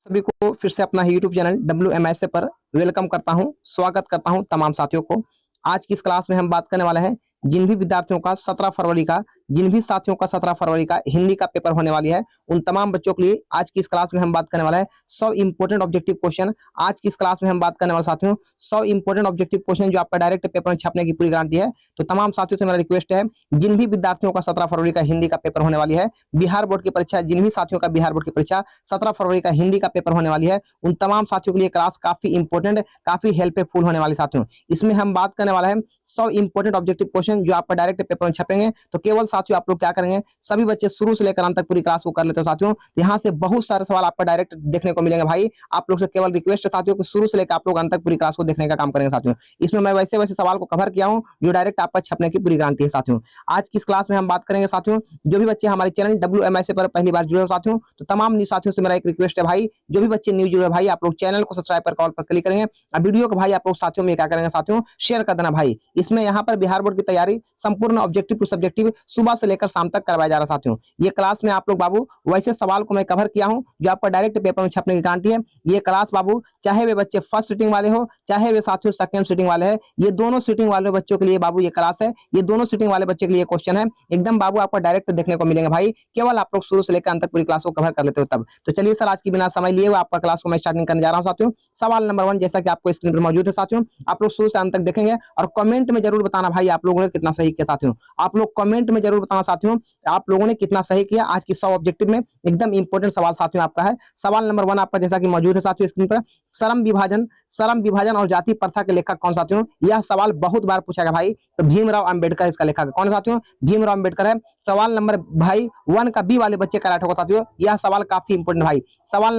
सभी को फिर से अपना यूट्यूब चैनल WMSA पर वेलकम करता हूं, स्वागत करता हूं तमाम साथियों को। आज की इस क्लास में हम बात करने वाले हैं जिन भी विद्यार्थियों का 17 फरवरी का जिन भी साथियों का 17 फरवरी का हिंदी का पेपर होने वाली है, उन तमाम बच्चों के लिए आज की इस क्लास में हम बात करने वाला है 100 इंपोर्टेंट ऑब्जेक्टिव क्वेश्चन। आज की इस क्लास में हम बात करने वाले साथियों 100 इंपोर्टेंट ऑब्जेक्टिव क्वेश्चन जो आपका डायरेक्ट पेपर में छपने की पूरी गारंटी है। तो तमाम साथियों से मेरा रिक्वेस्ट है, जिन भी विद्यार्थियों का 17 फरवरी का हिंदी का पेपर होने वाली है, बिहार बोर्ड की परीक्षा, जिन भी साथियों का बिहार बोर्ड की परीक्षा 17 फरवरी का हिंदी का पेपर होने वाली है, उन तमाम साथियों के लिए क्लास काफी इंपोर्टेंट, काफी हेल्पफुल होने वाली साथियों। इसमें हम बात करने वाला है 100 इंपोर्टेंट ऑब्जेक्टिव क्वेश्चन जो आपका डायरेक्ट पेपर में छपेंगे। तो केवल साथियों आप लोग क्या करेंगे, सभी बच्चे शुरू से लेकर अंत तक पूरी क्लास को कर लेते हो साथियों। यहाँ से बहुत सारे सवाल आपका डायरेक्ट देखने को मिलेंगे भाई। आप लोग से केवल रिक्वेस्ट है साथियों कि शुरू से लेकर आप लोग अंत तक पूरी क्लास को देखने का काम करेंगे साथियों। इसमें मैं वैसे वैसे सवाल को कवर किया हूँ जो डायरेक्ट आपका छपने की पूरी गारंटी है साथियों। आज की इस क्लास में हम बात करेंगे साथियों, जो भी बच्चे हमारे चैनल WMSA पर पहली बार जुड़े हो साथियों, तो तमाम न्यू साथियों से मेरा एक रिक्वेस्ट है भाई, जो भी बच्चे न्यू जुड़े भाई, आप लोग चैनल को सब्सक्राइब कर कॉल पर क्लिक करेंगे और वीडियो को भाई आप लोग साथियों में क्या करेंगे साथियों, शेयर कर देना भाई। इसमें यहाँ पर बिहार बोर्ड की तैयारी संपूर्ण ऑब्जेक्टिव टू सब्जेक्टिव सुबह से लेकर शाम तक करवाया जा रहा है साथियों। ये क्लास में आप लोग बाबू वैसे सवाल को मैं कवर किया हूं जो आपका डायरेक्ट पेपर में छपने की गारंटी है। ये क्लास बाबू चाहे वे बच्चे फर्स्ट सीटिंग वाले हो, चाहे वे साथियों सेकंड सीटिंग वाले हैं, ये दोनों सीटिंग वाले बच्चों के लिए बाबू ये क्लास है। ये दोनों सीटिंग वाले बच्चे के लिए क्वेश्चन है एकदम बाबू आपको डायरेक्ट देखने को मिलेंगे भाई। केवल आप लोग शुरू से लेकर अंत तक पूरी क्लास को कवर कर लेते हो तब। तो चलिए सर, आज की बिना समय लिए हुए आपका क्लास को मैं स्टार्टिंग करने जा रहा हूं साथियों। सवाल नंबर 1 जैसा कि आपको स्क्रीन पर मौजूद है साथियों, आप लोग शुरू से अंत तक देखेंगे और कमेंट में जरूर बताना भाई आप लोगों ने कितना सही किया साथियों। आप लोग कमेंट में जरूर बताना साथियों आप लोगों ने कितना सही किया। आज की 100 ऑब्जेक्टिव में एकदम इंपॉर्टेंट सवाल साथियों आपका है। सवाल नंबर 1 आपका जैसा कि मौजूद है साथियों स्क्रीन पर, श्रम विभाजन और जाति प्रथा के लेखक कौन साथियों। यह सवाल बहुत बार पूछा गया भाई, तो भीमराव अंबेडकर इसका लेखक कौन साथियों, भीमराव अंबेडकर है। सवाल नंबर भाई 1 का बी वाले बच्चे का राइट होगा साथियों। यह सवाल काफी इंपॉर्टेंट भाई। सवाल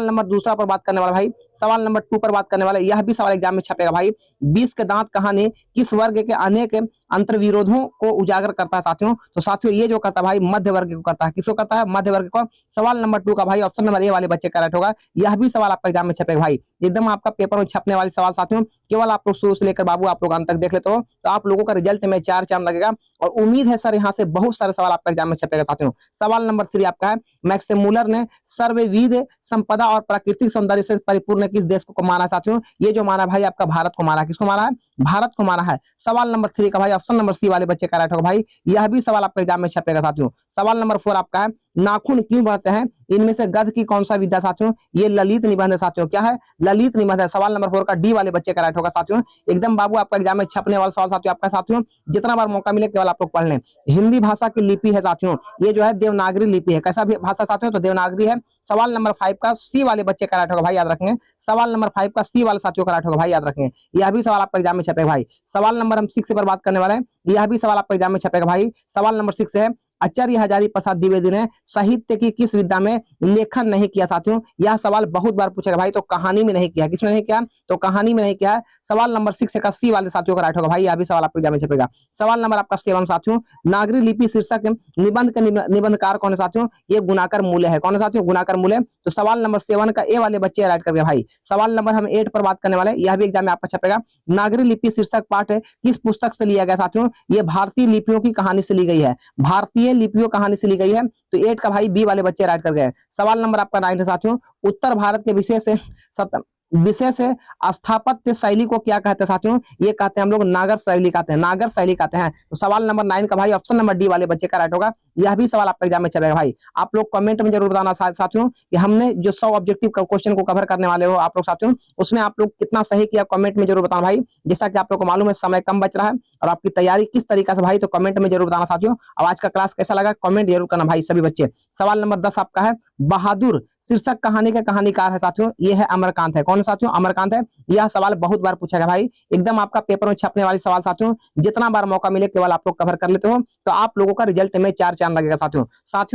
नंबर दूसरा पर बात करने वाला भाई, सवाल नंबर 2 पर बात करने वाला, यह भी सवाल एग्जाम में छपेगा भाई। 20 के दांत कहानी किस वर्ग के अनेक अंतर्विरोधों को उजागर करता है साथियों। तो साथियों ये जो करता है भाई मध्य वर्ग को करता है, किसको करता है, मध्य वर्ग को। सवाल नंबर 2 का भाई ऑप्शन नंबर ए वाले बच्चे का राइट होगा। यह भी सवाल आपका एग्जाम में छपेगा भाई, एकदम आपका पेपर में छपने वाले सवाल साथियों। केवल आप लोग शुरू से लेकर बाबू आप लोग अंत तक देख लेते हो तो आप लोगों का रिजल्ट में 4 चांद लगेगा और उम्मीद है सर यहाँ से बहुत सारे सवाल आपका एग्जाम में छपेगा साथियों। सवाल नंबर 3 आपका है, मैक्समुलर ने सर्वविध संपदा और प्राकृतिक सौंदर्य से परिपूर्ण किस देश को माना साथियों। ये जो माना भाई आपका भारत को माना, किसको माना है, भारत को माना है। सवाल नंबर 3 का भाई ऑप्शन नंबर सी वाले बच्चे का राइट होगा भाई। यह भी सवाल आपका एग्जाम में छपेगा साथियों। सवाल नंबर 4 आपका है, नाखून क्यों बढ़ते हैं, इनमें से गध की कौन सा विद्या साथियों। ये ललित निबंध है साथियों। क्या है, ललित निबंध है। सवाल नंबर 4 का डी वाले बच्चे का राइट होगा साथियों। एकदम बाबू आपका एग्जाम में छपने वाला सवाल साथियों आपका साथियों। जितना बार मौका मिले केवल आप लोग पढ़ लें। हिंदी भाषा की लिपि है साथियों, ये जो है देवनागरी लिपि है। कैसा भाषा साथियों, तो देवनागरी है। सवाल नंबर 5 का सी वाले बच्चे का राइट होगा भाई, याद रखेंगे। सवाल नंबर 5 का सी वाले साथियों का राइट होगा भाई, याद रखेंगे। यह भी सवाल आपका एग्जाम में छपेगा भाई। सवाल नंबर हम 6 पर बात करने वाले हैं, यह भी सवाल आपका एग्जाम में छपेगा भाई। सवाल नंबर 6 है, आचार्य हजारी प्रसाद द्विवेदी ने साहित्य की किस विधा में लेखन नहीं किया साथियों। यह सवाल बहुत बार पूछेगा भाई, तो कहानी में नहीं किया, किसमें नहीं किया, तो कहानी में नहीं किया है। सवाल नंबर 6 का सी वाले साथियों का राइट होगा भाई, यह भी सवाल आपके एग्जाम में छपेगा। सवाल नंबर आपका 7 साथियों, नागरी लिपि शीर्षक निबंध के निबंधकार कौन है साथियों। ये गुणाकर मूल्य है। कौन है साथियों, गुणाकर मूल्य। तो सवाल नंबर 7 का ए वाले बच्चे राइट कर गए भाई। सवाल नंबर हम 8 पर बात करने वाले, यह भी एग्जाम में आपका छपेगा। नागरी लिपि शीर्षक पाठ किस पुस्तक से लिया गया साथियों। ये भारतीय लिपियों की कहानी से ली गई है, भारतीय लिपियों कहानी से ली गई है। तो 8 का भाई बी वाले बच्चे राइट कर गए। सवाल नंबर आपका 9 है साथियों, उत्तर भारत के विशेष स्थापत्य शैली को क्या कहते हैं साथियों। ये कहते हैं हम लोग नागर शैली कहते हैं, नागर शैली कहते हैं। तो सवाल नंबर 9 का भाई ऑप्शन नंबर डी वाले बच्चे का राइट होगा। यह भी सवाल आपका एग्जाम में छपेगा भाई। आप लोग कमेंट में जरूर बताना साथियों कि हमने जो 100 ऑब्जेक्टिव क्वेश्चन को कवर करने वाले हो आप लोग साथियों, उसमें आप लोग कितना सही किया, कमेंट में जरूर बताना भाई। जैसा कि आप लोग को मालूम है समय कम बच रहा है और आपकी तैयारी किस तरीके से भाई, तो कमेंट में जरूर बताना साथियों। अब आज का क्लास कैसा लगा कमेंट जरूर करना भाई सभी बच्चे। सवाल नंबर 10 आपका है, बहादुर शीर्षक कहानी का कहानीकार है साथियों। ये है अमरकांत है। कौन है साथियों, अमरकांत है। यह सवाल बहुत बार पूछा गया भाई, एकदम आपका पेपर में छपने वाले सवाल साथियों। जितना बार मौका मिले केवल आप लोग कवर कर लेते हो तो आप लोगों का रिजल्ट में 4 चांद लगेगा साथियों।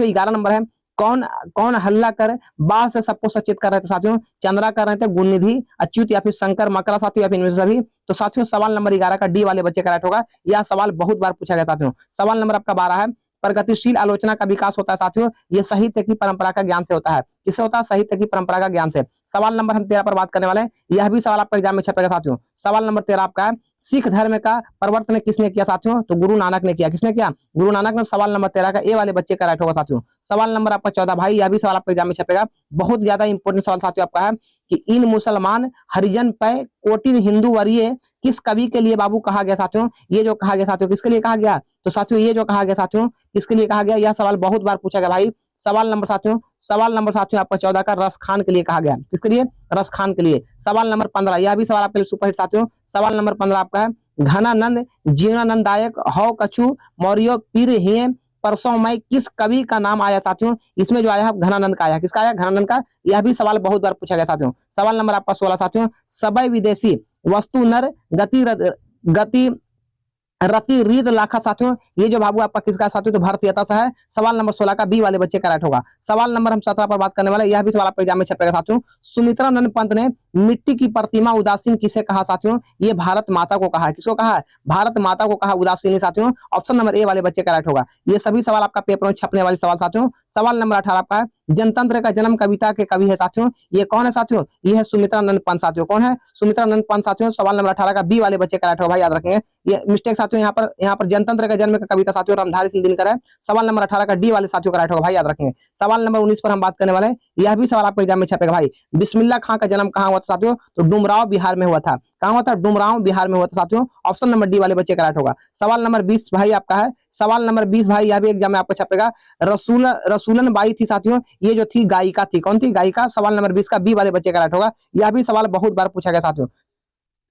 11 नंबर है, कौन कौन हल्ला कर बाढ़ से सबको सचेत कर रहे थे साथियों। चंद्रा कर रहे थे, गुणनिधि, अच्युत या फिर शंकर, मकरा साथियों या फिर इनमें से सभी। तो साथियों सवाल नंबर 11 का डी वाले बच्चे का राइट होगा। यह सवाल बहुत बार पूछा गया साथियों। सवाल नंबर आपका 12 है, प्रगतिशील आलोचना का विकास होता है साथियों। ये साहित्य की परंपरा का ज्ञान से होता है। किससे होता है, साहित्य की परंपरा का ज्ञान से। सवाल नंबर हम 13 पर बात करने वाले हैं, यह भी सवाल आपका एग्जाम में छपेगा साथियों। सवाल नंबर 13 आपका है, सिख धर्म का प्रवर्तन किसने किया साथियों? तो गुरु नानक ने किया। किसने किया? गुरु नानक ने। सवाल नंबर 13 का ए वाले बच्चे का राइट होगा साथियों। सवाल नंबर आपका 14 भाई, यह भी सवाल आपके एग्जाम में छपेगा, बहुत ज्यादा इंपॉर्टेंट सवाल साथियों आपका है कि इन मुसलमान हरिजन पे कोटिन हिंदू वरीय किस कवि के लिए बाबू कहा गया साथियों? ये जो कहा गया साथियों, किसके लिए कहा गया? तो साथियों ये जो कहा गया साथियों, किसके लिए कहा गया? यह सवाल बहुत बार पूछा गया भाई। सवाल नंबर साथियों आपका 14 का रस खान के लिए कहा गया। किसके लिए? रस खान के लिए। सवाल नंबर 15, यह भी सवाल आपके लिए सुपरहिट साथियों। सवाल नंबर 15 आपका है, घनानंद जीवनानंदायक हौ कछु मौर्य पीर हिये परसों मई किस कवि का नाम आया साथियों? इसमें जो आया घनानंद का आया। किसका आया? घनानंद का। यह भी सवाल बहुत बार पूछा गया साथियों। सवाल नंबर आपका 16 साथियों, सबई विदेशी वस्तु नर गति रति रीत लाखा साथियों, ये जो बाबू आपका किसका साथियों? तो भारतीयता से है। सवाल नंबर 16 का बी वाले बच्चे का राइट होगा। सवाल नंबर हम 17 पर बात करने वाले, यह भी सवाल आपके एग्जाम में छपेगा साथियों। सुमित्रा नंद पंत ने मिट्टी की प्रतिमा उदासीन किसे कहा साथियों? ये भारत माता को कहा है। किसको कहा है? भारत माता को कहा उदासीन साथियों। ऑप्शन नंबर ए वाले बच्चे का राइट होगा। ये सभी सवाल आपका पेपर में छपने वाले सवाल साथियों। सवाल नंबर 18 आपका है, जनतंत्र का जन्म कविता के कवि है साथियों। ये कौन है साथियों? ये है सुमित्रा नंद पंत साथियों। कौन है? सुमित्रा नंद पंत साथियों। सवाल नंबर 18 का बी वाले बच्चे का राइट होगा भाई, याद रखेंगे। ये मिस्टेक साथियों यहाँ पर जनतंत्र का जन्म का कविता साथियों रामधारी सिंह दिनकर है। सवाल नंबर 18 का डी वाले साथियों का राइट होगा भाई, याद रखेंगे। सवाल नंबर 19 पर हम बात करने वाले हैं, यह भी सवाल आपके एग्जाम में छपेगा भाई। बिस्मिल्लाह खां का जन्म कहाँ हुआ था साथियों? तो डुमराव बिहार में हुआ था। कहाँ हुआ था? डुमराव बिहार में हुआ था साथियों। ऑप्शन नंबर डी वाले बच्चे का राइट होगा। सवाल नंबर 20 भाई आपका है। सवाल नंबर 20 भाई, यह भी एग्जाम में आपको छपेगा। रसूलन बाई थी साथियों, ये जो थी गायिका थी। कौन थी? गायिका। सवाल नंबर 20 का बी वाले बच्चे का राइट होगा। यह भी सवाल बहुत बार पूछा गया साथियों।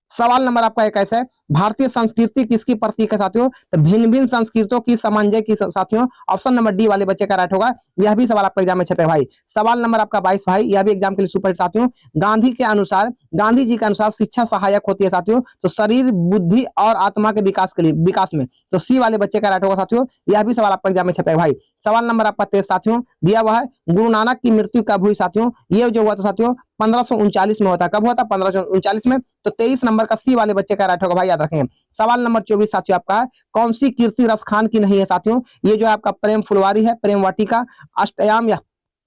सवाल नंबर आपका 21 है, भारतीय संस्कृति किसकी प्रतीक है साथियों? तो भिन्न भिन्न संस्कृतियों की समन्वय की साथियों। ऑप्शन नंबर डी वाले बच्चे का राइट होगा। यह भी सवाल आपका एग्जाम में छपे भाई। सवाल नंबर आपका 22 भाई, यह भी एग्जाम के लिए सुपरहिट साथियों। गांधी के अनुसार, गांधी जी के अनुसार शिक्षा सहायक होती है साथियों, तो शरीर बुद्धि और आत्मा के विकास के लिए, विकास में। तो सी वाले बच्चे का राइट होगा साथियों। यह भी सवाल आपका एग्जाम में छपे भाई। सवाल नंबर आपका 23 साथियों दिया हुआ है, गुरु नानक की मृत्यु कब हुई साथियों? ये जो हुआ था साथियों 1539 में होता। कब हुआ था? 1539 में। तो 23 नंबर का सी वाले बच्चे का राइट होगा भाई, याद रखेंगे। सवाल नंबर 24 साथियों आपका है, कौन सी कीर्ति रस खान की नहीं है साथियों? ये जो है आपका प्रेम फुलवारी है, प्रेम वाटिका, अष्टयाम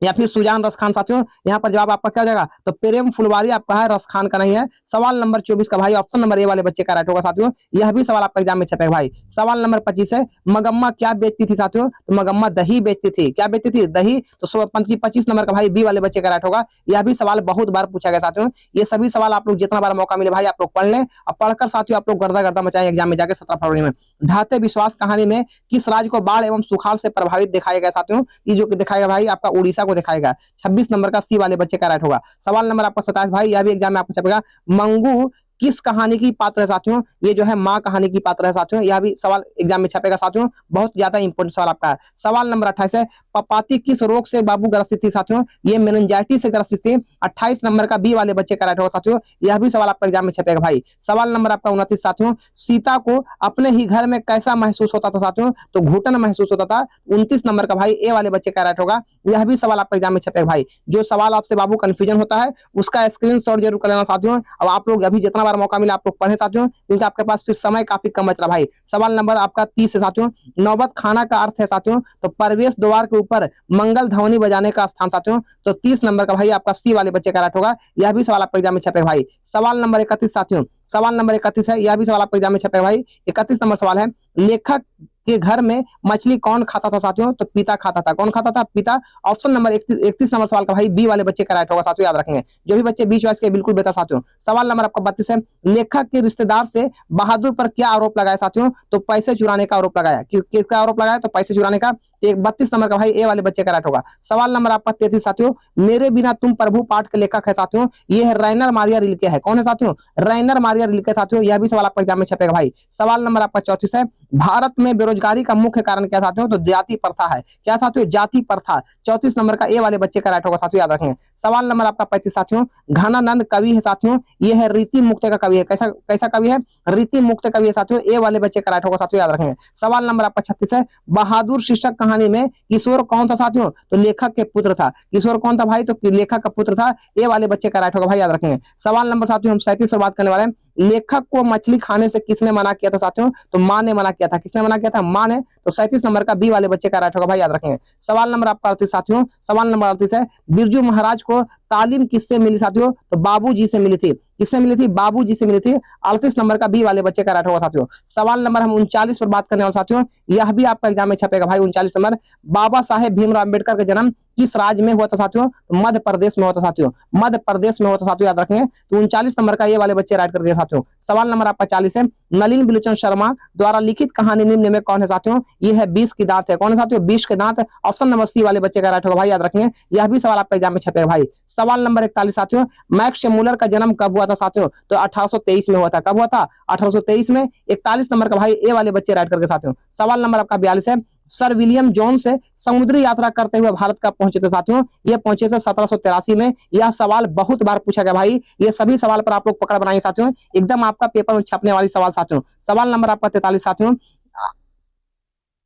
या फिर सुजान रस खान साथियों। यहाँ पर जवाब आपका क्या हो जाएगा? तो प्रेम फुलवारी आपका है, रस खान का नहीं है। सवाल नंबर 24 का भाई ऑप्शन नंबर ए वाले बच्चे का राइट होगा साथियों। यह भी सवाल आपका एग्जाम में छपेगा भाई। सवाल नंबर 25 है, मगम्मा क्या बेचती थी साथियों? तो मगम्मा दही बेचती थी। क्या बेचती थी? दही। तो 25 नंबर का भाई बी वाले बच्चे का राइट होगा। यह भी सवाल बहुत बार पूछा गया साथियों। ये सभी सवाल आप लोग जितना बार मौका मिले भाई आप लोग पढ़ लें, और पढ़कर साथियों आप लोग गर्दा गर्दा मचाएं एग्जाम में जाकर 17 फरवरी में। ढाते विश्वास कहानी में किस राज्य को बाढ़ एवं सुखाड़ से प्रभावित दिखाया गया साथियों? ये जो दिखाएगा भाई आपका उड़ीसा को दिखाएगा। 26 नंबर का सी वाले बच्चे का राइट होगा। सवाल नंबर आपका 27 भाई, यह भी एग्जाम में आपको छपेगा। मंगू किस कहानी की पात्र है साथियों? ये जो है माँ कहानी की पात्र है साथियों। यह भी सवाल एग्जाम में छपेगा साथियों। बहुत ज्यादा इंपॉर्टेंट सवाल आपका है। सवाल नंबर 28 है, पपाती किस रोग से बाबू ग्रसित थी साथियों? ये मेनिंजाइटिस से ग्रसित थी। 28 नंबर का बी वाले बच्चे का राइट होगा साथियों। यह भी सवाल आपका एग्जाम में छपेगा भाई। सवाल नंबर आपका 29 साथियों, सीता को अपने ही घर में कैसा महसूस होता था साथियों? तो घुटन महसूस होता था। 29 नंबर का भाई ए वाले बच्चे का राइट होगा। यह भी सवाल आपका एग्जाम में छपेगा भाई। जो सवाल आपसे बाबू कंफ्यूजन होता है उसका स्क्रीनशॉट जरूर कर लेना साथियों। अब आप लोग अभी जितना बार मौका मिला आप लोग पढ़े साथियों, क्योंकि आपके पास फिर समय काफी कम बच रहा भाई। सवाल नंबर आपका 30 है साथियों, नौबत खाना का अर्थ है साथियों, तो प्रवेश द्वार के ऊपर मंगल ध्वनि बजाने का स्थान साथियों। तो 30 नंबर का भाई आपका सी वाले बच्चे का राइट होगा। यह भी सवाल आपका एग्जाम में छपेगा भाई। सवाल नंबर 31 साथियों, सवाल नंबर 31 है, यह भी सवाल आपका एग्जाम में छपेगा भाई। 31 नंबर सवाल है, लेखक के घर में मछली कौन खाता था साथियों? तो पिता खाता था। कौन खाता था? पिता। ऑप्शन नंबर 31 नंबर सवाल का भाई बी वाले बच्चे का राइट होगा साथियों, याद रखेंगे। जो भी बच्चे बीच वाइज के बिल्कुल बेहतर साथियों। सवाल नंबर आपका 32 है, लेखक के रिश्तेदार से बहादुर पर क्या आरोप लगाया साथियों? तो पैसे चुराने का आरोप लगाया। किसका आरोप लगाया? तो पैसे चुराने का। 32 नंबर का भाई ए वाले बच्चे का राइट होगा। सवाल नंबर आपका 33 साथियों, मेरे बिना तुम प्रभु पाठ के लेखक है साथियों। ये है रैनर मारिया रिल्के है। कौन है साथियों? रैनर मारिया रिल्के साथियों। यह भी सवाल आपका एग्जाम में छपेगा भाई। सवाल नंबर आपका 34 है, भारत में बेरोजगारी का मुख्य कारण क्या साथियों? तो जाति प्रथा है। क्या साथियों? जाति प्रथा। 34 नंबर का ए वाले बच्चे का राइट होगा साथियों, याद रखेंगे। सवाल नंबर आपका 35 साथियों, घनानंद कवि है साथियों। ये है रीति मुक्त का कवि है। कैसा कैसा कवि है? रीति मुक्त कवि है साथियों। ए वाले बच्चे का राइट होगा साथियों, याद रखेंगे। सवाल नंबर आपका 36 है, बहादुर शीर्षक कहानी में किशोर कौन था साथियों? तो लेखक के पुत्र था। किशोर कौन था भाई? तो लेखक का पुत्र था। ए वाले बच्चे का राइट होगा भाई, याद रखेंगे। सवाल नंबर साथियों हम 37 पर बात करने वाले हैं, लेखक को मछली खाने से किसने मना किया था साथियों? तो मां ने मना किया था। किसने मना किया था? मां ने। तो 37 नंबर का बी वाले बच्चे का राइट होगा भाई, याद रखेंगे। सवाल नंबर आपका 38 साथियों, सवाल नंबर 38 है, बिरजू महाराज को तालीम किससे मिली साथियों? तो बाबूजी से मिली थी। किससे मिली थी? बाबू जी से मिली थी। 38 नंबर का बी वाले बच्चे का राइट होगा साथियों। सवाल नंबर हम 39 पर बात करने वाले साथियों, यह भी आपका एग्जाम में छपेगा भाई। 39 नंबर, बाबा साहेब भीमराव अम्बेडकर का जन्म किस राज्य में हुआ था साथियों? तो मध्य प्रदेश में हुआ था साथियों, मध्य प्रदेश में हुआ था साथियों, याद रखेंगे। तो 39 नंबर का ये वाले बच्चे राइट करके साथियों। सवाल नंबर आपका 40 है, नलिन बिलोचन शर्मा द्वारा लिखित कहानी निम्न में कौन है साथियों? ये है 20 की दांत है। कौन है साथियों? 20 के दांत। ऑप्शन नंबर सी वाले बच्चे का राइट होगा भाई, याद रखेंगे। यह भी सवाल आपका एग्जाम में छपेगा भाई। सवाल नंबर 41 साथियों, मैक्स मूलर का जन्म कब हुआ था साथियों? तो 1823 में हुआ था। कब हुआ था? 1823 में। 41 नंबर का भाई ए वाले बच्चे राइट करके साथियों। सवाल नंबर आपका 42 है, सर विलियम जोन्स समुद्री यात्रा करते हुए भारत कब पहुंचे थे साथियों? ये पहुंचे थे 1783 में। यह सवाल बहुत बार पूछा गया भाई, ये सभी सवाल पर आप लोग पकड़ बनाइए साथियों, एकदम आपका पेपर में छपने वाली सवाल साथियों। सवाल नंबर आपका 43 साथियों,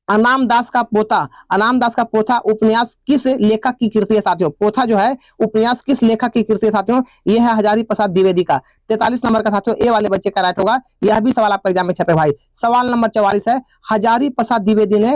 अनाम दास का पोथा, अनाम दास का पोथा उपन्यास किस लेखक की कृति है साथियों? पोथा जो है उपन्यास किस लेखक की कृति है साथियों? यह है हजारी प्रसाद द्विवेदी का। 43 नंबर का साथियों ए वाले बच्चे का राइट होगा, यह भी सवाल आपका एग्जाम में छपे भाई। सवाल नंबर 44 है, हजारी प्रसाद द्विवेदी ने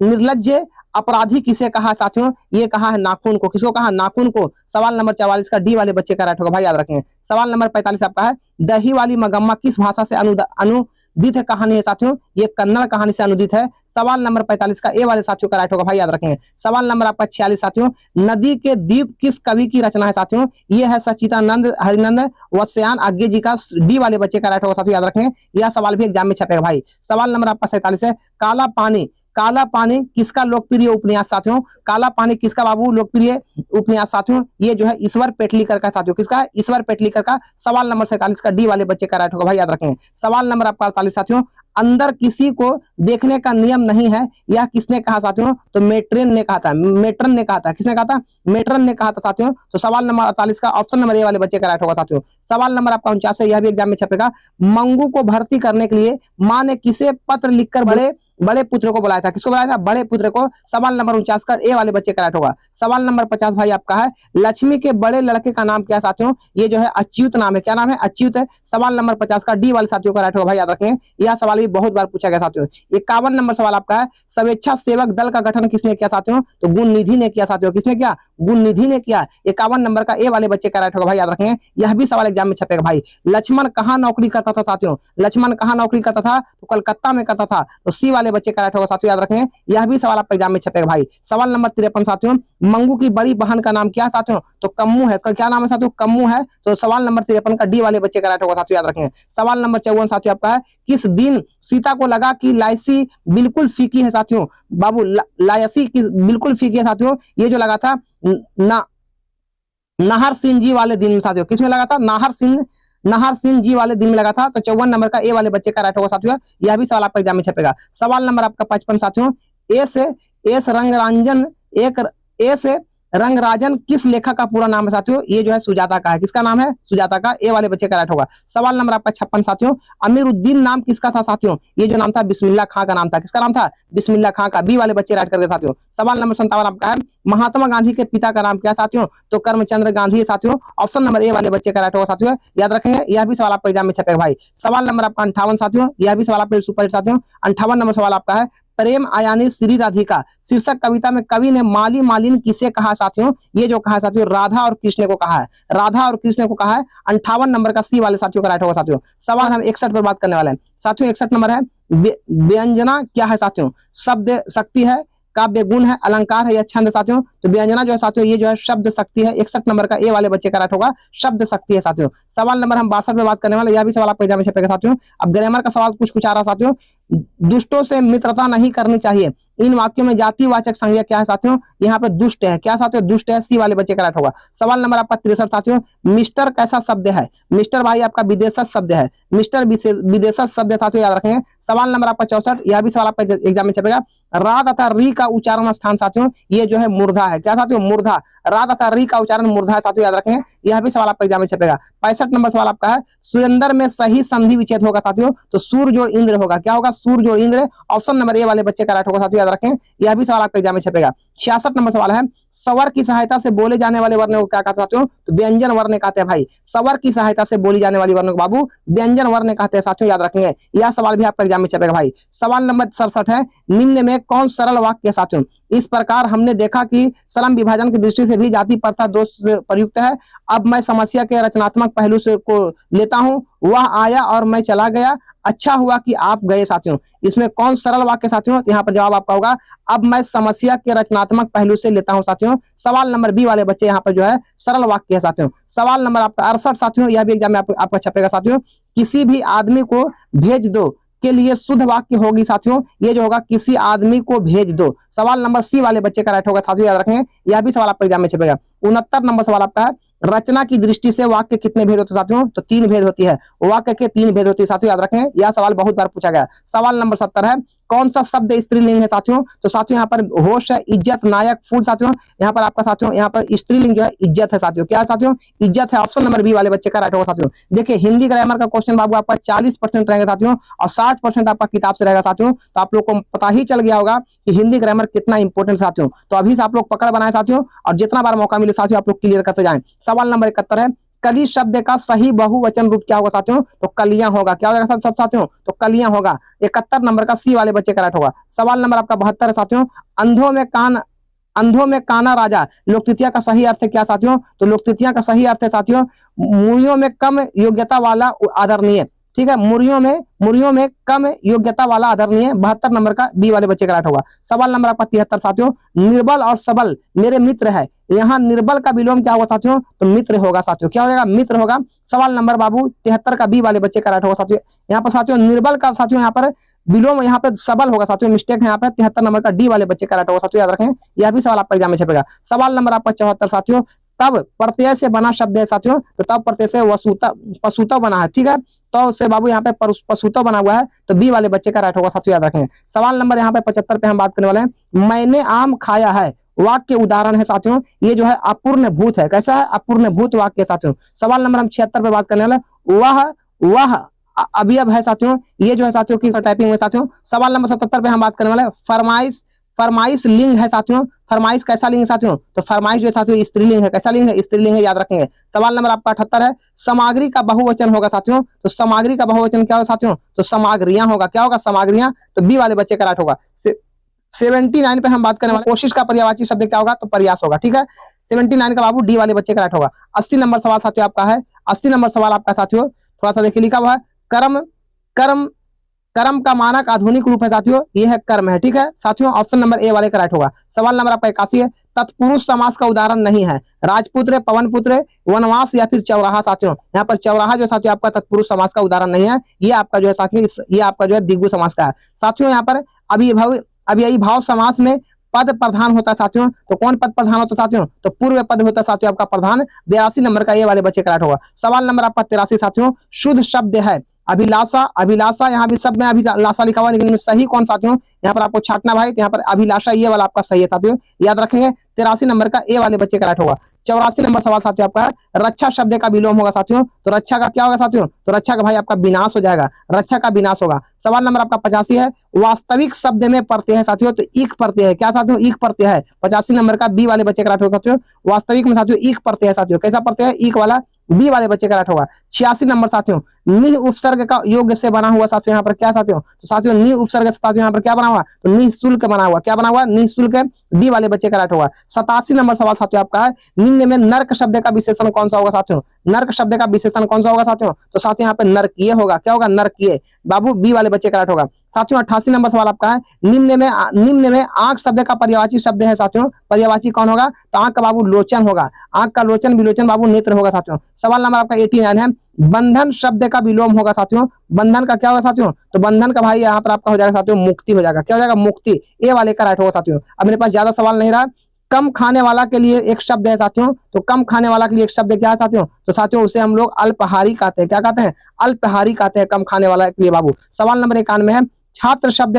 निर्लज्ज अपराधी किसे कहा साथियों? ये कहा है नाखून को। किसको कहा? नाखून को। सवाल नंबर 44 का डी वाले बच्चे का राइट होगा भाई, याद रखेंगे। सवाल नंबर 45 आपका है, दही वाली मगम्मा किस भाषा से अनुदित कहानी है साथियों? ये कन्नड़ कहानी से अनुदित है। सवाल नंबर 45 का ए वाले साथियों का राइट होगा भाई, याद रखेंगे। सवाल नंबर आपका 46 साथियों, नदी के द्वीप किस कवि की रचना है साथियों? ये है सचिदानंद हरिनंद वत्स्यायन आज्ञे जी का। डी वाले बच्चे का राइट होगा साथियों, याद रखेंगे। यह सवाल भी एग्जाम में छपेगा भाई। सवाल नंबर आपका 47 है, काला पानी, काला पानी किसका लोकप्रिय उपन्यास साथियों? काला पानी किसका बाबू लोकप्रिय उपन्यास साथियों? ये जो है ईश्वर पेटलीकर का साथियों। किसका? ईश्वर पेटलीकर का। सवाल नंबर 47 का डी वाले बच्चे का राइट होगा भाई, याद रखेंगे। सवाल नंबर आपका 48 साथियों, अंदर किसी को देखने का नियम नहीं है, यह किसने कहा साथियों? तो मेट्रेन ने कहा था। मेट्रन ने कहा था। किसने कहा था? मेट्रन ने कहा था साथियों। तो सवाल नंबर 48 का ऑप्शन नंबर ए वाले बच्चे का राइट होगा साथियों। सवाल नंबर आपका 49 है, यह भी एग्जाम में छपेगा, मंगू को भर्ती करने के लिए मां ने किसे पत्र लिखकर बड़े पुत्र को बुलाया था? किसको बुलाया था? बड़े पुत्र को। सवाल नंबर 49 का ए वाले बच्चे का राइट होगा। सवाल नंबर 50 भाई आपका है, लक्ष्मी के बड़े लड़के का नाम क्या साथियों? ये जो है अच्युत नाम है। क्या नाम है? अच्युत है। सवाल नंबर 50 का डी वाले साथियों का राइट होगा भाई, याद रखेंगे। यह सवाल भी बहुत बार पूछा गया साथियों। 51 नंबर सवाल आपका है, स्वेच्छा सेवक दल का गठन किसने किया साथियों? तो गुण निधि ने किया साथियों। किसने किया? गुण निधि ने किया। 51 नंबर का ए वाले बच्चे का राइट होगा भाई, याद रखेंगे। यह भी सवाल एग्जाम में छपेगा भाई। लक्ष्मण कहां नौकरी करता था साथियों? लक्ष्मण कहां नौकरी करता था? तो कलकत्ता में करता था। तो सी वाले बच्चे का राइट होगा साथियों, याद रखेंगे। यह भी सवाल आपका एग्जाम में छपेगा भाई। सवाल नंबर 53 साथियों, मंगू की बड़ी बहन का नाम क्या है साथियों? तो कम्मू है। क्या नाम है साथियों? कम्मू है। तो सवाल नंबर 53 का डी वाले बच्चे का राइट होगा साथियों, याद रखेंगे। सवाल नंबर 54 साथियों आपका है, किस दिन सीता को लगा कि लायसी बिल्कुल फीकी है साथियों? बाबू लायसी बिल्कुल फीकी है साथियों, ये जो लगा था नाहर सिंह जी वाले दिन में साथियों। किसमें लगा था? नाहर सिंह जी वाले दिन में लगा था। तो 54 नंबर का ए वाले बच्चे का राइट होगा साथियों। यह भी सवाल आपका एग्जाम में छपेगा। सवाल नंबर आपका 55 साथियों, एस रंगराजन किस लेखक का पूरा नाम है साथियों? ये जो है सुजाता का है। किसका नाम है? सुजाता का। ए वाले बच्चे का राइट होगा। सवाल नंबर आपका 56 साथियों, अमीरुद्दीन नाम किसका था साथियों? ये जो नाम था बिस्मिल्लाह खां का नाम था। किसका नाम था? बिस्मिल्लाह खां का। बी वाले बच्चे राइट करके साथियों। सवाल नंबर 57 आपका है, महात्मा गांधी के पिता का नाम क्या साथियों? तो करमचंद गांधी साथियों। ऑप्शन नंबर ए वाले बच्चे का राइट होगा साथियों, याद रखेंगे। यह भी सवाल आपका एग्जाम में छपेगा भाई। सवाल नंबर आपका 58 साथियों, यह भी सवाल आपके सुपर हिट साथियों। 58 नंबर सवाल आपका है, प्रेम आयानी श्री राधिका शीर्षक कविता में कवि ने माली मालिन किसे कहा साथियों? ये जो कहा साथियों, राधा और कृष्ण को कहा है। राधा और कृष्ण को कहा है। 58 नंबर का सी वाले साथियों का राइट होगा साथियों। सवाल हम 61 पर बात करने वाले हैं साथियों। 61 नंबर है, व्यंजना क्या है साथियों? शब्द शक्ति है, काव्य गुण है, अलंकार है या छंद साथियों? तो व्यंजना जो है साथियों, ये जो है शब्द शक्ति है। 61 नंबर का ए वाले बच्चे का राइट होगा, शब्द शक्ति है साथियों। सवाल नंबर हम 62 पे बात करने वाले, यह भी सवाल आपको एग्जाम में छपेगा साथियों। अब ग्रामर का सवाल कुछ आ रहा साथियों, दुष्टों से मित्रता नहीं करनी चाहिए, इन वाक्यों में जातिवाचक संज्ञा क्या है साथियों? यहाँ पे दुष्ट है। क्या साथियों? दुष्ट है। सी वाले बच्चे का राइट होगा। सवाल नंबर आपका 63 साथियों, मिस्टर कैसा शब्द है? मिस्टर भाई आपका विदेशज शब्द है। मिस्टर विदेशज शब्द साथियों, याद रखेंगे। सवाल नंबर आपका 64, यह भी सवाल आपका एग्जाम में छपेगा। रा तथा री का उच्चारण स्थान साथियों, ये जो है मूर्धा है। क्या साथियों? मूर्धा। रा तथा री का उच्चारण मूर्धा है साथियों, याद रखेंगे। यह भी सवाल आपका एग्जाम में छपेगा। 65 नंबर सवाल आपका है, सुरेंद्र में सही संधि विच्छेद होगा साथियों, तो सूर जोड़ इंद्र होगा। क्या होगा? सूर जोड़ इंद्र। ऑप्शन नंबर ए वाले बच्चे का राइट होगा साथियों, याद रखें। यह भी सवाल आपका एग्जाम में छपेगा। 66 नंबर सवाल है, स्वर की सहायता से बोले जाने वाले वर्ण को क्या कहते हैं साथियों? तो व्यंजन वर्ण कहते हैं भाई। स्वर की सहायता से बोली जाने वाली वर्ण को बाबू व्यंजन वर्ण कहते हैं साथियों, याद रखेंगे। यह सवाल भी आपका एग्जाम में छपेगा भाई। सवाल नंबर 67 है, निम्न में कौन सरल वाक्य है साथियों? इस प्रकार हमने देखा कि श्रम विभाजन की दृष्टि से भी जाति प्रथा दोष से प्रयुक्त है। अब मैं समस्या के रचनात्मक पहलू से को लेता हूं। वह आया और मैं चला गया, अच्छा हुआ कि आप गए साथियों। इसमें कौन सरल वाक्य साथियों? यहाँ पर जवाब आपका होगा, अब मैं समस्या के रचनात्मक पहलू से लेता हूं साथियों। सवाल नंबर बी वाले बच्चे यहाँ पर जो है सरल वाक्य है साथियों। सवाल नंबर आपका 68 साथियों, यह भी एग्जाम में आपका छपेगा साथियों। किसी भी आदमी को भेज दो के लिए शुद्ध वाक्य होगी साथियों, ये जो होगा किसी आदमी को भेज दो। सवाल नंबर सी वाले बच्चे का राइट होगा साथियों, याद रखेंगे। यह भी सवाल आपका एग्जाम में छपेगा। 69 नंबर सवाल आपका है, रचना की दृष्टि से वाक्य कितने भेद होते हैं साथियों? तो 3 भेद होती है। वाक्य के 3 भेद होती है साथियों, याद रखें। यह सवाल बहुत बार पूछा गया। सवाल नंबर 70 है, कौन सा शब्द स्त्रीलिंग है साथियों? तो साथियों यहाँ पर होश है, इज्जत, नायक, फूल साथियों। यहाँ पर आपका साथियों यहाँ पर स्त्रीलिंग जो है इज्जत है साथियों। क्या है साथियों? इज्जत है। ऑप्शन नंबर बी वाले बच्चे का राइट होगा साथियों। देखिए हिंदी ग्रामर का क्वेश्चन बाबू आपका 40% रहेगा साथियों और 60% आपका किताब से रहेगा साथियों। तो आप लोग को पता ही चल गया होगा कि हिंदी ग्रामर कितना इंपॉर्टेंट साथियों। तो अभी से आप लोग पकड़ बनाए साथियों और जितना बार मौका मिले साथियों आप लोग क्लियर करते जाएं। सवाल नंबर 71 है, कली शब्द का सही बहुवचन रूप क्या होगा साथियों? तो कलियां होगा। क्या होगा सब साथियों? तो कलियां होगा। 71 नंबर का सी वाले बच्चे का राइट होगा। सवाल नंबर आपका 72 है साथियों, अंधों में काना राजा लोक तृतीया का सही अर्थ है क्या साथियों? तो लोक तृतीया का सही अर्थ है साथियों, मूर्खों में कम योग्यता वाला आदरणीय। ठीक है, मूर्खों में कम योग्यता वाला आदरणीय। 72 नंबर का बी वाले बच्चे का राइट होगा। सवाल नंबर आपका 73 साथियों, निर्बल और सबल मेरे मित्र है। यहाँ निर्बल का विलोम क्या होगा साथियों? तो मित्र होगा साथियों। क्या हो जाएगा? मित्र होगा। सवाल नंबर बाबू 73 का बी वाले बच्चे का राइट होगा साथियों। यहाँ पर साथियों निर्बल का साथियों यहाँ पर विलोम यहाँ पे सबल होगा साथियों, मिस्टेक है यहाँ पे। 73 नंबर का डी वाले बच्चे का राइट होगा साथियों, याद रखें। यह भी सवाल आपका एग्जाम में छपेगा। सवाल नंबर आपका 74 साथियों, तब प्रत्यय से बना शब्द है साथियों। तो तब प्रत्यय से पशुता बना है। ठीक है, तो उससे बाबू यहाँ पे पशुता बना हुआ है, तो बी वाले बच्चे का राइट होगा साथियों, याद रखें। सवाल नंबर यहाँ पे 75 पे हम बात करने वाले हैं, मैंने आम खाया है वाक्य उदाहरण है साथियों। ये जो है अपूर्ण भूत है। कैसा है? अपूर्ण भूत वाक्य साथियों। सवाल नंबर हम 76 पे बात करने वाले, वह अवयव है साथियों। ये जो है साथियों की टाइपिंग में साथियों। सवाल नंबर 77 पे हम बात करने वाले, फरमाइश लिंग है साथियों। फरमाइश कैसा लिंग है साथियों? तो फरमाइश जो है साथियों स्त्रीलिंग है। कैसा लिंग है? स्त्रीलिंग है, याद रखेंगे। सवाल नंबर आपका 78 है, सामग्री का बहुवचन होगा साथियों। तो सामग्री का बहुवचन क्या होगा साथियों? तो सामग्रियां होगा। क्या होगा? सामग्रियां। तो बी वाले बच्चे का राइट होगा। 79 पे हम बात करने वाले, कोशिश का पर्यायवाची शब्द क्या होगा? तो प्रयास होगा। ठीक है, 79 का बाबू डी वाले बच्चे का राइट होगा। 80 नंबर सवाल साथियों आपका है। 80 नंबर सवाल आपका साथियों थोड़ा सा देखिए, लिखा हुआ है कर्म कर्म कर्म का मानक आधुनिक रूप है साथियों, ये है कर्म है। ठीक है साथियों, ऑप्शन नंबर ए वाले का राइट होगा। सवाल नंबर आपका 81 है, तत्पुरुष समास का उदाहरण नहीं है राजपुत्र, पवनपुत्र, वनवास या फिर चौराहा साथियों। यहाँ पर चौराहा जो साथियों आपका तत्पुरुष समास का उदाहरण नहीं है, ये आपका जो है साथियों ये आपका जो है द्विगु समास का है साथियों। यहाँ पर अभी भाव समास में पद प्रधान होता है साथियों। तो कौन पद प्रधान होता है साथियों? तो पूर्व पद होता है साथियों आपका प्रधान। 82 नंबर का ये वाले बच्चे का राइट होगा। सवाल नंबर आपका 83 साथियों, शुद्ध शब्द है अभिलाषा यहाँ भी सब में अभिलाषा लिखा हुआ, लेकिन सही कौन साथियों? यहाँ पर आपको छाटना भाई। तो यहाँ पर अभिलाषा ये वाला आपका सही है साथियों, याद रखेंगे। 83 नंबर का ए वाले बच्चे का राइट होगा। 84 नंबर सवाल साथियों आपका है, रक्षा शब्द का विलोम होगा साथियों। तो रक्षा का क्या होगा साथियों? तो रक्षा का भाई आपका विनाश हो जाएगा, रक्षा का विनाश होगा। सवाल नंबर आपका 85 है, वास्तविक शब्द में प्रत्यय है साथियों। तो ईक प्रत्यय है। क्या साथियों? ईक प्रत्यय है। 85 नंबर का बी वाले बच्चे का राइट होगा साथियों। वास्तविक में साथियों ईक प्रत्यय है साथियों। कैसा प्रत्यय है? ईक वाला, बी वाले बच्चे का राइट होगा। 86 नंबर साथियों, नि उपसर्ग का योग से बना हुआ साथियों। यहाँ पर क्या साथियों? तो साथियों नि उपसर्ग से साथियों यहाँ पर क्या बना हुआ? तो निःशुल्क बना हुआ। क्या बना हुआ? निःशुल्क। डी वाले बच्चे का राइट होगा। 87 नंबर सवाल साथियों आपका है, निम्न में नर्क शब्द का विशेषण कौन सा होगा साथियों? नर्क शब्द का विशेषण कौन सा होगा साथियों? तो साथियों यहाँ पे नरकीय होगा। क्या होगा? नरकीय। बाबू बी वाले बच्चे का राइट होगा। साथियों 88 नंबर सवाल आपका है, निम्न में आंख शब्द का पर्यायवाची शब्द है साथियों। पर्यायवाची कौन होगा? तो आंख का बाबू लोचन होगा। आंख का लोचन, विलोचन बाबू नेत्र होगा साथियों। सवाल नंबर आपका 89 है, बंधन शब्द का विलोम होगा साथियों। बंधन का क्या होगा साथियों? तो बंधन का भाई यहाँ पर आपका हो जाएगा साथियों मुक्ति हो जाएगा। क्या हो जाएगा? मुक्ति। ए वाले का राइट होगा साथियों। अब मेरे पास ज्यादा सवाल नहीं रहा। कम खाने वाला के लिए एक शब्द है साथियों। तो कम खाने वाला के लिए एक शब्द क्या है साथियों? तो साथियों उसे हम लोग अल्पहारी कहते हैं। क्या कहते हैं? अल्पहारी कहते हैं कम खाने वाला के लिए बाबू। सवाल नंबर 91 है, छात्र शब्द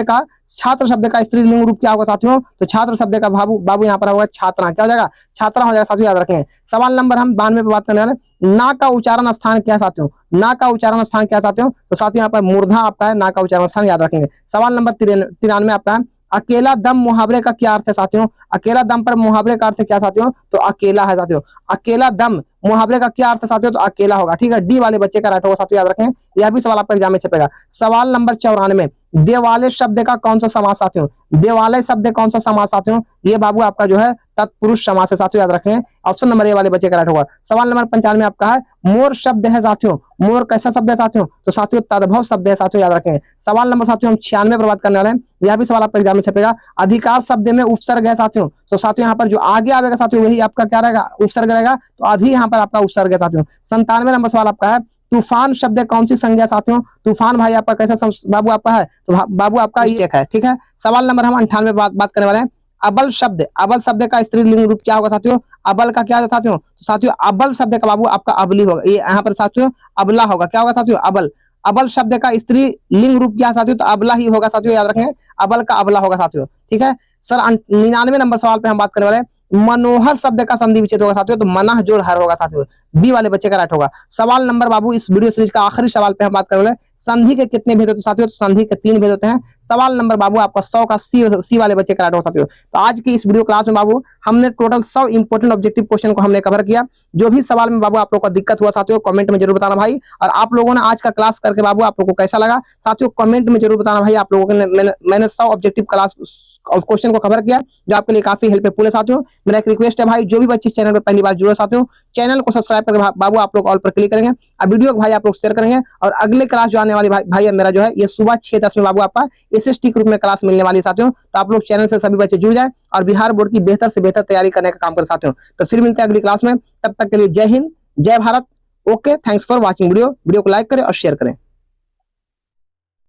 का स्त्रीलिंग रूप क्या होगा साथियों? तो छात्र शब्द का बाबू यहाँ पर होगा छात्रा। क्या हो जाएगा? छात्रा हो जाएगा साथियों, याद रखें। सवाल नंबर हम 92 पे बात करने वाले, ना का उच्चारण स्थान क्या साथियों? ना का उच्चारण स्थान क्या साथियों? तो साथियों यहाँ पर मूर्धा आपका है, ना का उच्चारण स्थान याद रखेंगे। सवाल नंबर 93 आपका है, अकेला दम मुहावरे का क्या अर्थ है साथियों? अकेला दम पर मुहावरे का अर्थ क्या साथियों, तो अकेला है साथियों। अकेला दम मुहावरे का क्या अर्थ साथियों, तो अकेला होगा। ठीक है, डी वाले बच्चे का राइट होगा साथियों, याद रखें, यह भी सवाल आपका एग्जाम में छपेगा। सवाल नंबर 94, देवालय शब्द का कौन सा समास साथियों, देवालय शब्द कौन सा समास साथियों, ये बाबू आपका जो है तत्पुरुष समास है साथियों, याद रखें। ऑप्शन नंबर ए वाले बच्चे का राइट होगा। सवाल नंबर 95 आपका है मोर शब्द है साथियों, मोर कैसा शब्द है साथियों, तो साथियों तद्भव शब्द है साथियों, याद रखें। सवाल नंबर साथियों हम 96 पर बात करने वाले हैं, यह भी सवाल आपका एग्जाम में छपेगा। अधिकार शब्द में उपसर्ग है साथियों, तो साथियों यहाँ पर जो आगे आएगा साथियों वही आपका क्या रहेगा, उपसर्ग रहेगा, तो अधि यहाँ पर आपका उपसर्ग है साथियों। 97 नंबर सवाल आपका है तूफान शब्द कौन सी संज्ञा साथियों, तूफान भाई आपका कैसा बाबू आपका है, तो बाबू आपका ये है। ठीक है, सवाल नंबर हम 98 बात करने वाले हैं। अबल शब्द, अबल शब्द का स्त्रीलिंग रूप क्या होगा साथियों, अबल का क्या है साथियों, तो साथियों अबल शब्द का बाबू आपका अबली होगा, ये यहाँ पर साथियों अबला होगा, क्या होगा साथियों, अबल। अबल शब्द का स्त्री लिंग रूप क्या साथियों, तो अबला ही होगा साथियों, याद रखें, अबल का अबला होगा साथियों। ठीक है सर, 99 नंबर सवाल पे हम बात करने वाले हैं मनोहर शब्द का संधि विच्छेद होगा साथियों, तो मनह जोड़ हर होगा साथियों, बी वाले बच्चे का राइट होगा। सवाल नंबर बाबू इस वीडियो सीरीज का आखिरी सवाल पे हम बात करने वाले संधि के कितने भेद होते हैं साथियों, तो संधि के 3 भेद होते हैं। सवाल नंबर बाबू आपका 100 का सी वाले बच्चे का राइट होगा साथियों। तो आज की इस वीडियो क्लास में बाबू हमने टोटल 100 इंपोर्टेंट ऑब्जेक्टिव क्वेश्चन को हमने कवर किया। जो भी सवाल में बाबू आप लोग को दिक्कत हुआ साथियों कमेंट में जरूर बताना भाई, और आप लोगों ने आज का क्लास करके बाबू आप लोगों को कैसा लगा साथियों कमेंट में जरूर बताना भाई। आप लोगों ने मैंने 100 ऑब्जेक्टिव क्लास क्वेश्चन को कवर किया जो आपके लिए काफी हेल्पफुल है साथियों। मेरा एक रिक्वेस्ट है भाई, जो भी बच्चे चैनल पर पहली बार जुड़े साथियों चैनल को सब्सक्राइब करके बाबू आप लोग ऑल पर क्लिक करेंगे, अब वीडियो को भाई आप लोग शेयर करेंगे। और अगले क्लास जो आने वाली भाई मेरा जो है ये सुबह 6:10 में बाबू आपका एसएसटी ग्रुप में क्लास मिलने वाली है साथियों। तो आप लोग चैनल से सभी बच्चे जुड़ जाए और बिहार बोर्ड की बेहतर से बेहतर तैयारी करने का काम करें साथियों। तो फिर मिलते हैं अगली क्लास में, तब तक के लिए जय हिंद जय Bharat. Okay, thanks for watching video को लाइक करें और शेयर करें।